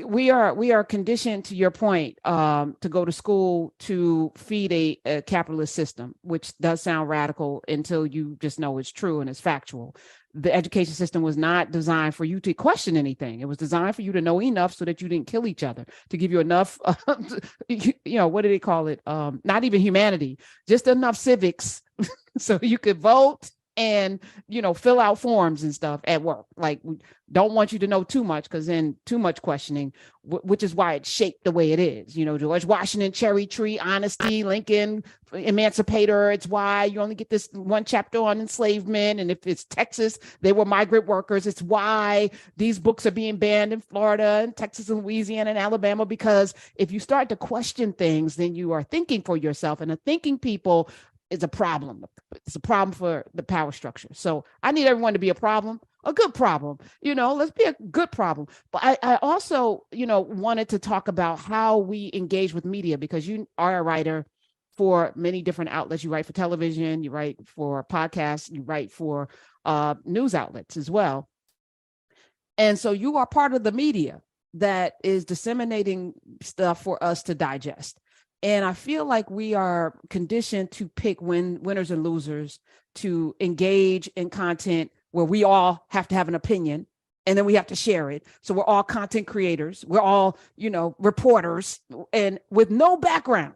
we are conditioned, to your point, to go to school to feed a capitalist system, which does sound radical until you just know it's true and it's factual. The education system was not designed for you to question anything. It was designed for you to know enough so that you didn't kill each other, to give you enough, what do they call it? Not even humanity, just enough civics so you could vote and, fill out forms and stuff at work. Like, we don't want you to know too much, because then too much questioning, which is why it's shaped the way it is. George Washington, cherry tree, honesty, Lincoln, emancipator. It's why you only get this one chapter on enslavement. And if it's Texas, they were migrant workers. It's why these books are being banned in Florida and Texas and Louisiana and Alabama, because if you start to question things, then you are thinking for yourself, and a thinking people is a problem. It's a problem for the power structure. So I need everyone to be a good problem. Let's be a good problem. But I also, wanted to talk about how we engage with media, because you are a writer for many different outlets. You write for television, you write for podcasts, you write for news outlets as well. And so you are part of the media that is disseminating stuff for us to digest. And I feel like we are conditioned to pick winners and losers, to engage in content where we all have to have an opinion, and then we have to share it. So we're all content creators. We're all, reporters, and with no background.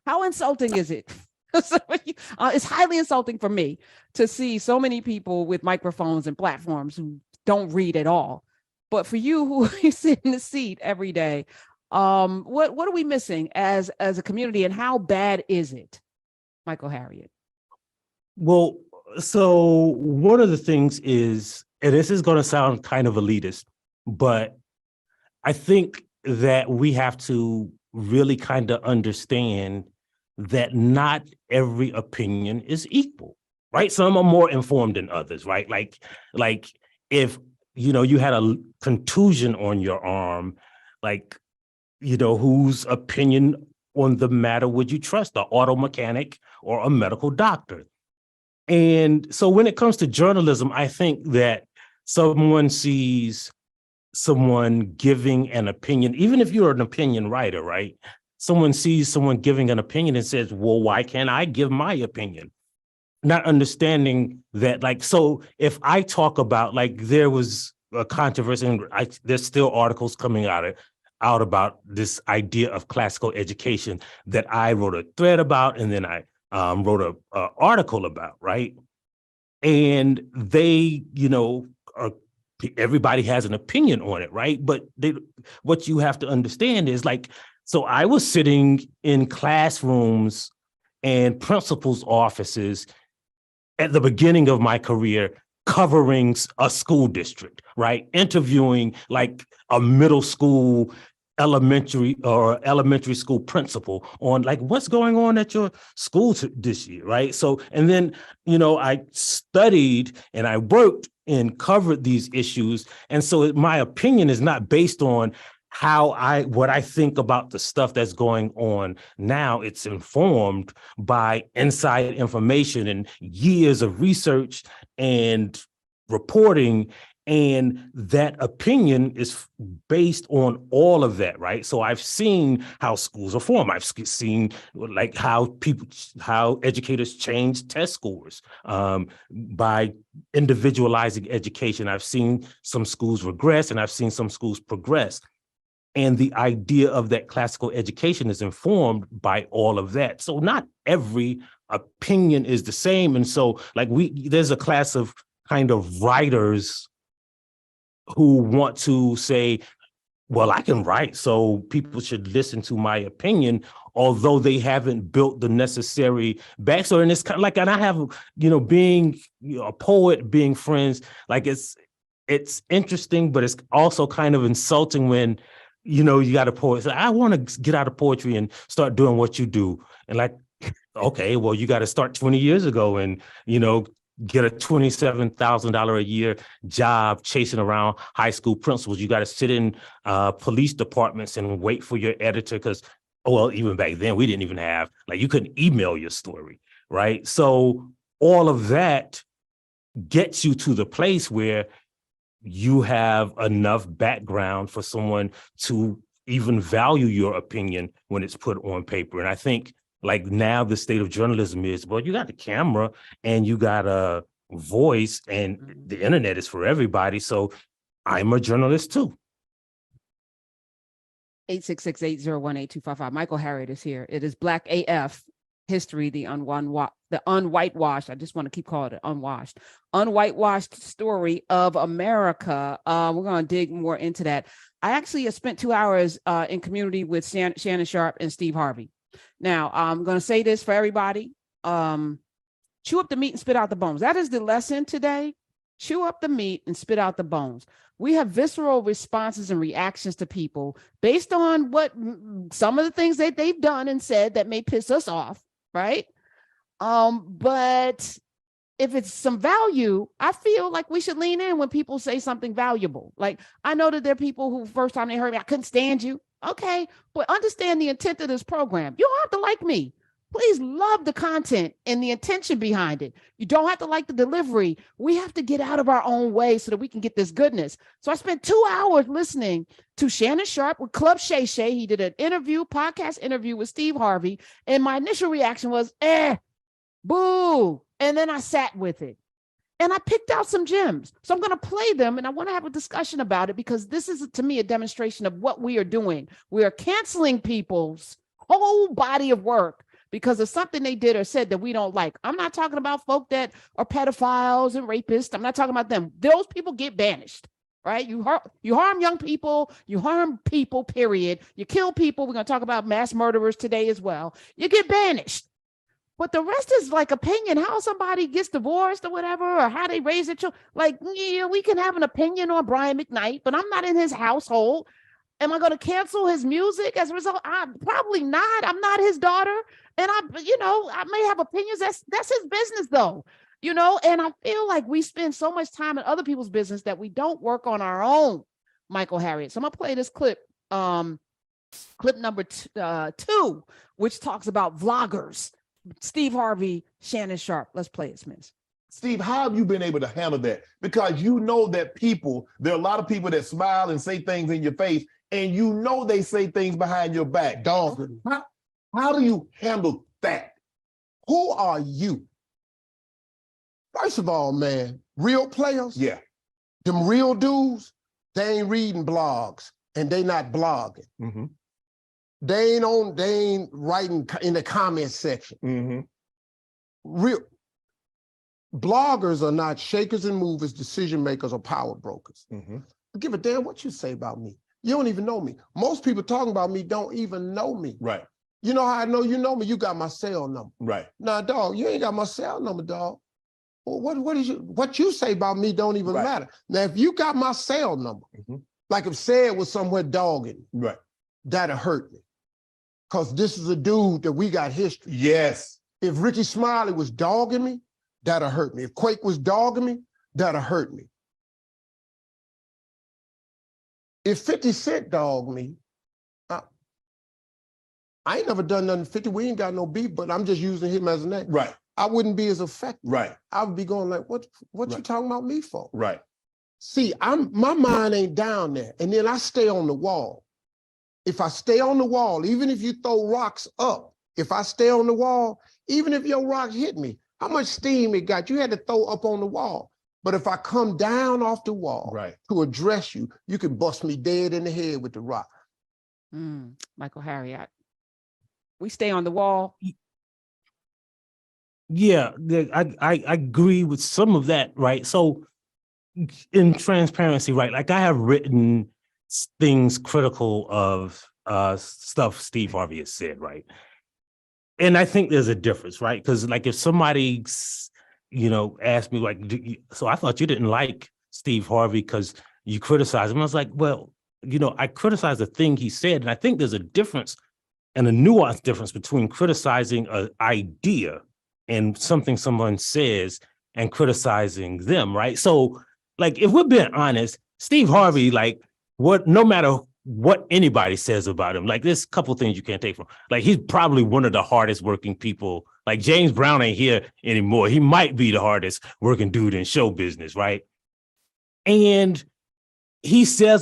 How insulting is it? It's highly insulting for me to see so many people with microphones and platforms who don't read at all. But for you, who sit in the seat every day, what are we missing as a community, and how bad is it, Michael Harriot? Well, so one of the things is, and this is going to sound kind of elitist, but I think that we have to really kind of understand that not every opinion is equal, right? Some are more informed than others, right? Like if, you had a contusion on your arm, like, whose opinion on the matter would you trust, an auto mechanic or a medical doctor? And so when it comes to journalism, I think that someone sees someone giving an opinion, even if you're an opinion writer, right? Someone sees someone giving an opinion and says, well, why can't I give my opinion? Not understanding that, so if I talk about, there was a controversy, and there's still articles coming out about this idea of classical education that I wrote a thread about, and then I wrote an article about, right? And they, everybody has an opinion on it, right? But what you have to understand is, so I was sitting in classrooms and principals' offices at the beginning of my career, covering a school district, right? Interviewing a middle school, elementary school principal on what's going on at your school this year, right? So, and then, I studied and I worked and covered these issues. And so my opinion is not based on what I think about the stuff that's going on now. It's informed by inside information and years of research and reporting, and that opinion is based on all of that, right? So I've seen how schools are formed. I've seen how educators change test scores by individualizing education. I've seen some schools regress, and I've seen some schools progress. And the idea of that classical education is informed by all of that. So not every opinion is the same. And so there's a class of kind of writers who want to say, well, I can write, so people should listen to my opinion, although they haven't built the necessary backstory. And it's kind of and I have, being a poet, being friends, it's interesting, but it's also kind of insulting when, you got a poet say, I want to get out of poetry and start doing what you do. And okay, well, you got to start 20 years ago and, get a $27,000 a year job chasing around high school principals. You got to sit in police departments and wait for your editor, because, even back then we didn't even have, you couldn't email your story, right? So all of that gets you to the place where you have enough background for someone to even value your opinion when it's put on paper. And I think like now the state of journalism is, well, you got the camera and you got a voice and the internet is for everybody. So I'm a journalist too. 866-801-8255. Michael Harriot is here. It is Black AF history, the unwhitewashed. I just want to keep calling it unwhitewashed story of America. We're going to dig more into that. I actually spent 2 hours in community with Shannon Sharpe and Steve Harvey. Now, I'm going to say this for everybody. Chew up the meat and spit out the bones. That is the lesson today. Chew up the meat and spit out the bones. We have visceral responses and reactions to people based on what some of the things that they've done and said that may piss us off, right? But if it's some value, I feel like we should lean in when people say something valuable. Like, I know that there are people who first time they heard me, I couldn't stand you. Okay, but understand the intent of this program. You don't have to like me. Please love the content and the intention behind it. You don't have to like the delivery. We have to get out of our own way so that we can get this goodness. So I spent 2 hours listening to Shannon Sharpe with Club Shay Shay. He did an podcast interview with Steve Harvey. And my initial reaction was, boo. And then I sat with it. And I picked out some gems. So I'm going to play them and I want to have a discussion about it because this is, to me, a demonstration of what we are doing. We are canceling people's whole body of work because of something they did or said that we don't like. I'm not talking about folk that are pedophiles and rapists. I'm not talking about them. Those people get banished, right? You harm young people. You harm people, period. You kill people. We're going to talk about mass murderers today as well. You get banished. But the rest is like opinion, how somebody gets divorced or whatever, or how they raise their children. Like, yeah, we can have an opinion on Brian McKnight, but I'm not in his household. Am I going to cancel his music as a result? Probably not. I'm not his daughter. And I may have opinions. That's his business though, and I feel like we spend so much time in other people's business that we don't work on our own, Michael Harriot. So I'm going to play this clip, clip number 2, which talks about vloggers. Steve Harvey, Shannon Sharpe. Let's play it, Smith. Steve, how have you been able to handle that? Because you know that there are a lot of people that smile and say things in your face, and you know they say things behind your back. Dog, how do you handle that? Who are you? First of all, man, real players, Yeah. them real dudes, they ain't reading blogs and they not blogging. Mm-hmm. They ain't writing in the comment section. Mm-hmm. Real bloggers are not shakers and movers, decision makers, or power brokers. Mm-hmm. I give a damn what you say about me. You don't even know me. Most people talking about me don't even know me. Right. You know how I know you know me? You got my cell number. Right. Nah, dog, you ain't got my cell number, dog. Well, what you say about me don't even matter. Now, if you got my cell number, like if Said was somewhere dogging, Right. that'd hurt me. Because this is a dude that we got history. Yes. If Ricky Smiley was dogging me, that'd hurt me. If Quake was dogging me, that'd hurt me. If 50 Cent dogged me, I ain't never done nothing to 50. We ain't got no beef, but I'm just using him as a name. Right. I wouldn't be as effective. Right. I would be going like, what you talking about me for? Right. See, my mind ain't down there. And then I stay on the wall. If I stay on the wall, even if you throw rocks up, if I stay on the wall, even if your rock hit me, how much steam it got, you had to throw up on the wall. But if I come down off the wall to address you, you can bust me dead in the head with the rock. Michael Harriot. We stay on the wall. Yeah, I agree with some of that, right? So in transparency, right, like I have written things critical of stuff Steve Harvey has said, right? And I think there's a difference, right? Because like if somebody, asked me like, so I thought you didn't like Steve Harvey because you criticized him. I was like, well, I criticized the thing he said. And I think there's a difference and a nuanced difference between criticizing an idea and something someone says and criticizing them, right? So like, if we're being honest, Steve Harvey, like no matter what anybody says about him, like there's a couple things you can't take from. Like he's probably one of the hardest working people. Like James Brown ain't here anymore. He might be the hardest working dude in show business, right? And he said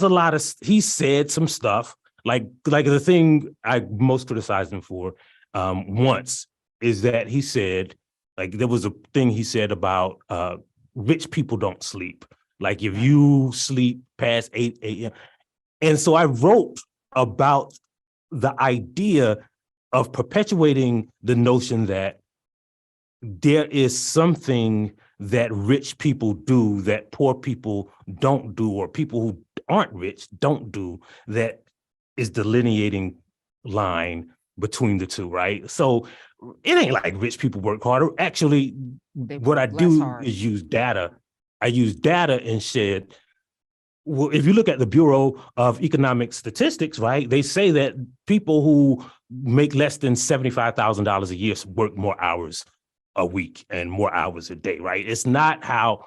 some stuff like the thing I most criticized him for once is that he said, like, there was a thing he said about rich people don't sleep. Like, if you sleep past 8 a.m. And so I wrote about the idea of perpetuating the notion that there is something that rich people do that poor people don't do, or people who aren't rich don't do, that is delineating line between the two, right? So it ain't like rich people work harder. Actually, what I do is use data. I use data and said, well, if you look at the Bureau of Economic Statistics, right, they say that people who make less than $75,000 a year work more hours a week and more hours a day, right? It's not how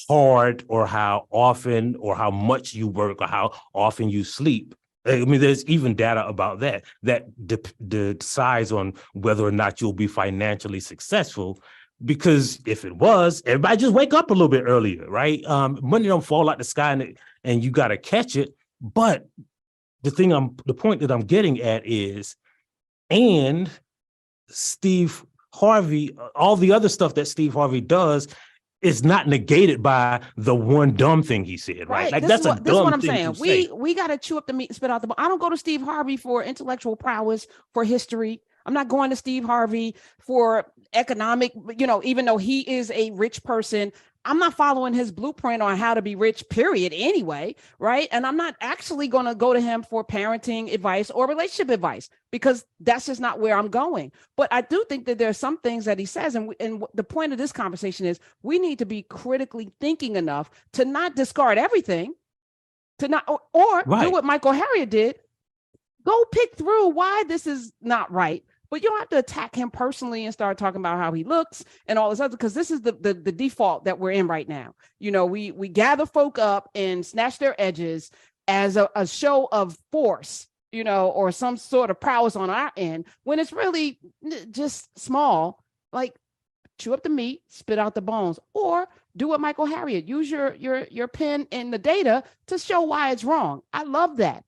hard or how often or how much you work or how often you sleep. I mean, there's even data about that decides on whether or not you'll be financially successful. Because if it was, everybody just wake up a little bit earlier, right? Money don't fall out the sky and you got to catch it. But the point that I'm getting at is, and Steve Harvey, all the other stuff that Steve Harvey does is not negated by the one dumb thing he said, right? Like, this is what I'm thing saying. We got to chew up the meat and spit out the bone. I don't go to Steve Harvey for intellectual prowess, for history. I'm not going to Steve Harvey for economic, even though he is a rich person, I'm not following his blueprint on how to be rich, period, anyway, right? And I'm not actually going to go to him for parenting advice or relationship advice, because that's just not where I'm going. But I do think that there are some things that he says, and the point of this conversation is we need to be critically thinking enough to not discard everything, to not, or do what Michael Harriot did, go pick through why this is not right. But you don't have to attack him personally and start talking about how he looks and all this other, because this is the default that we're in right now. We gather folk up and snatch their edges as a show of force, or some sort of prowess on our end, when it's really just small. Like, chew up the meat, spit out the bones, or do what Michael Harriot, use your pen and the data to show why it's wrong. I love that.